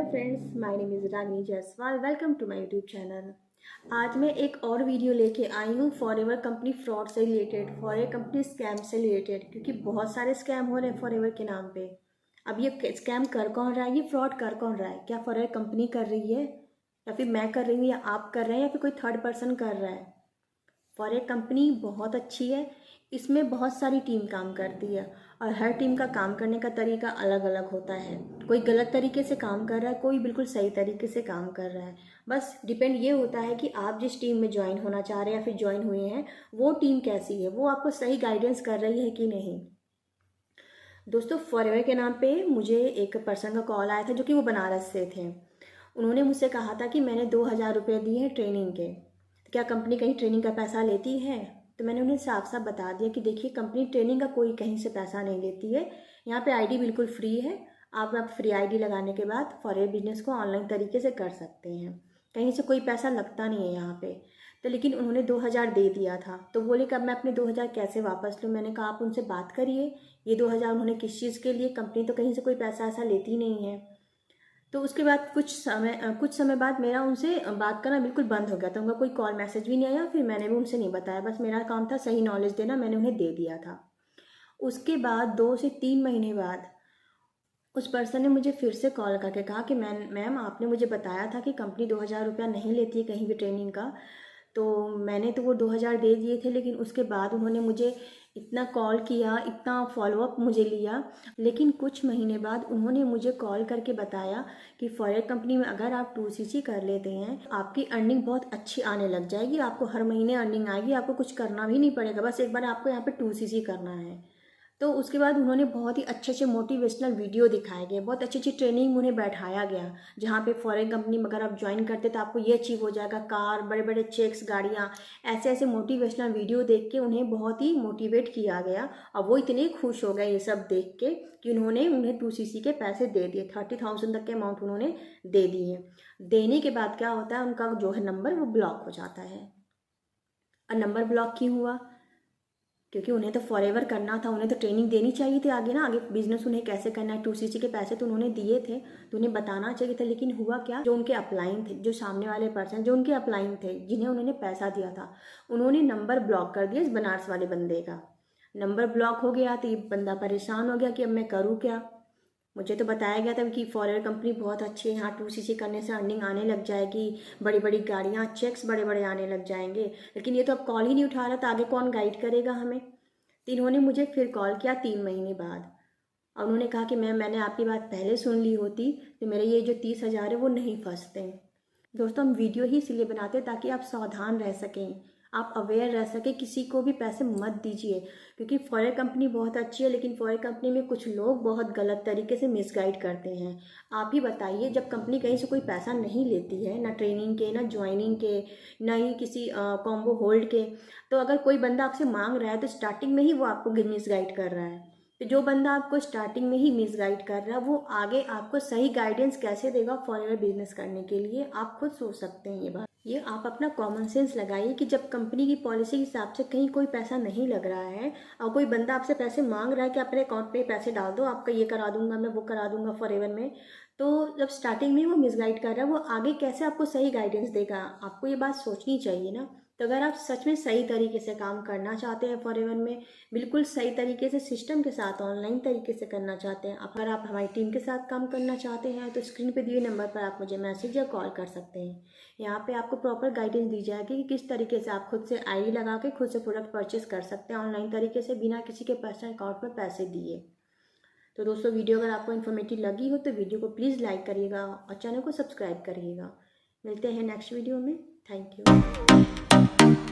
Friends, my name is Ragini Jaiswal. Welcome to my YouTube channel. आज मैं एक और वीडियो लेके आई हूँ फॉरएवर कंपनी फ्रॉड से रिलेटेड, फॉरएवर कंपनी स्कैम से रिलेटेड, क्योंकि बहुत सारे स्कैम हो रहे हैं फॉरएवर के नाम पे। अब ये स्कैम कर कौन रहा है, ये फ्रॉड कर कौन रहा है? क्या फॉरएवर कंपनी कर रही है, या फिर मैं कर रही हूँ, या आप कर रहे हैं, या फिर कोई थर्ड पर्सन कर रहा है? फॉरएवर कंपनी बहुत अच्छी है, इसमें बहुत सारी टीम काम करती है और हर टीम का काम करने का तरीका अलग अलग होता है। कोई गलत तरीके से काम कर रहा है, कोई बिल्कुल सही तरीके से काम कर रहा है। बस डिपेंड ये होता है कि आप जिस टीम में ज्वाइन होना चाह रहे हैं या फिर ज्वाइन हुए हैं, वो टीम कैसी है, वो आपको सही गाइडेंस कर रही है कि नहीं। दोस्तों, फॉरएवर के नाम पे मुझे एक पर्सन का कॉल आया था जो कि वो बनारस से थे। उन्होंने मुझसे कहा था कि मैंने 2,000 रुपये दिए हैं ट्रेनिंग के, क्या कंपनी कहीं ट्रेनिंग का पैसा लेती है? तो मैंने उन्हें साफ साफ बता दिया कि देखिए, कंपनी ट्रेनिंग का कोई कहीं से पैसा नहीं लेती है। यहाँ पे आईडी बिल्कुल फ्री है। आप फ्री आईडी लगाने के बाद फॉरएवर बिजनेस को ऑनलाइन तरीके से कर सकते हैं। कहीं से कोई पैसा लगता नहीं है यहाँ पे। तो लेकिन उन्होंने 2,000 दे दिया था, तो बोले कब मैं अपने 2,000 कैसे वापस लूँ? मैंने कहा आप उनसे बात करिए। ये 2,000 उन्होंने किस चीज़ के लिए? कंपनी तो कहीं से कोई पैसा ऐसा लेती नहीं है। तो उसके बाद कुछ समय बाद मेरा उनसे बात करना बिल्कुल बंद हो गया था। उनका कोई कॉल मैसेज भी नहीं आया, फिर मैंने भी उनसे नहीं बताया। बस मेरा काम था सही नॉलेज देना, मैंने उन्हें दे दिया था। उसके बाद 2 से 3 महीने बाद उस पर्सन ने मुझे फिर से कॉल करके कहा कि मैम आपने मुझे बताया था कि कंपनी 2,000 रुपया नहीं लेती है कहीं भी ट्रेनिंग का। तो मैंने तो वो 2,000 दे दिए थे, लेकिन उसके बाद उन्होंने मुझे इतना कॉल किया, इतना फॉलोअप मुझे लिया। लेकिन कुछ महीने बाद उन्होंने मुझे कॉल करके बताया कि फॉरएवर कंपनी में अगर आप 2CC कर लेते हैं, आपकी अर्निंग बहुत अच्छी आने लग जाएगी। आपको हर महीने अर्निंग आएगी, आपको कुछ करना भी नहीं पड़ेगा, बस एक बार आपको यहाँ पे 2CC करना है। तो उसके बाद उन्होंने बहुत ही अच्छे अच्छे मोटिवेशनल वीडियो दिखाए गए, बहुत अच्छी अच्छी ट्रेनिंग उन्हें बैठाया गया, जहाँ पे फॉरेन कंपनी में अगर आप ज्वाइन करते तो आपको ये अचीव हो जाएगा, कार, बड़े बड़े चेक्स, गाड़ियाँ। ऐसे ऐसे मोटिवेशनल वीडियो देख के उन्हें बहुत ही मोटिवेट किया गया और वो इतने खुश हो गए ये सब देख के कि उन्हें 2CC के पैसे दे दिए। 30,000 तक के अमाउंट उन्होंने दे दिए। देने के बाद क्या होता है, उनका जो है नंबर वो ब्लॉक हो जाता है। और नंबर ब्लॉक क्यों हुआ? क्योंकि उन्हें तो फॉरएवर करना था, उन्हें तो ट्रेनिंग देनी चाहिए थी आगे ना, आगे बिजनेस उन्हें कैसे करना है। 2CC के पैसे तो उन्होंने दिए थे, तो उन्हें बताना चाहिए था। लेकिन हुआ क्या, जो उनके अपलाइन थे, जो सामने वाले पर्सन जो उनके अपलाइन थे, जिन्हें उन्होंने पैसा दिया था, उन्होंने नंबर ब्लॉक कर दिया इस बनारस वाले बंदे का। नंबर ब्लॉक हो गया तो ये बंदा परेशान हो गया कि अब मैं करूँ क्या। मुझे तो बताया गया था कि फॉरएवर कंपनी बहुत अच्छी है, यहाँ 2CC करने से अर्निंग आने लग जाएगी, बड़ी बड़ी गाड़ियाँ, चेक्स बड़े बड़े आने लग जाएंगे। लेकिन ये तो अब कॉल ही नहीं उठा रहा, तो आगे कौन गाइड करेगा हमें? तो इन्होंने मुझे फिर कॉल किया 3 महीने बाद, और उन्होंने कहा कि मैंने आपकी बात पहले सुन ली होती तो मेरे ये जो 30,000 है वो नहीं फंसते। दोस्तों, हम वीडियो ही इसलिए बनाते हैं ताकि आप सावधान रह सकें, आप अवेयर रह सकें। किसी को भी पैसे मत दीजिए, क्योंकि फॉरएवर कंपनी बहुत अच्छी है, लेकिन फॉरएवर कंपनी में कुछ लोग बहुत गलत तरीके से मिसगाइड करते हैं। आप ही बताइए, जब कंपनी कहीं से कोई पैसा नहीं लेती है, ना ट्रेनिंग के, ना ज्वाइनिंग के, ना ही किसी कॉम्बो होल्ड के, तो अगर कोई बंदा आपसे मांग रहा है तो स्टार्टिंग में ही वो आपको मिसगाइड कर रहा है। तो जो बंदा आपको स्टार्टिंग में ही मिसगाइड कर रहा है, वो आगे आपको सही गाइडेंस कैसे देगा फॉरएवर बिजनेस करने के लिए? आप खुद सोच सकते हैं ये बात। ये आप अपना कॉमन सेंस लगाइए कि जब कंपनी की पॉलिसी के हिसाब से कहीं कोई पैसा नहीं लग रहा है और कोई बंदा आपसे पैसे मांग रहा है कि अपने अकाउंट पे पैसे डाल दो, आपका ये करा दूंगा, मैं वो करा दूंगा फॉरएवर में, तो जब स्टार्टिंग में वो मिसगाइड कर रहा है, वो आगे कैसे आपको सही गाइडेंस देगा? आपको ये बात सोचनी चाहिए ना। तो अगर आप सच में सही तरीके से काम करना चाहते हैं फॉरएवर में, बिल्कुल सही तरीके से सिस्टम के साथ ऑनलाइन तरीके से करना चाहते हैं, अगर आप हमारी टीम के साथ काम करना चाहते हैं, तो स्क्रीन पे दिए नंबर पर आप मुझे मैसेज या कॉल कर सकते हैं। यहाँ पे आपको प्रॉपर गाइडेंस दी जाएगी कि किस तरीके से आप खुद से आईडी लगा के खुद से प्रोडक्ट परचेस कर सकते हैं ऑनलाइन तरीके से, बिना किसी के पर्सनल अकाउंट में पैसे दिए। तो दोस्तों, वीडियो अगर आपको इन्फॉर्मेटिव लगी हो तो वीडियो को प्लीज़ लाइक करिएगा और चैनल को सब्सक्राइब करिएगा। मिलते हैं नेक्स्ट वीडियो में। Thank you.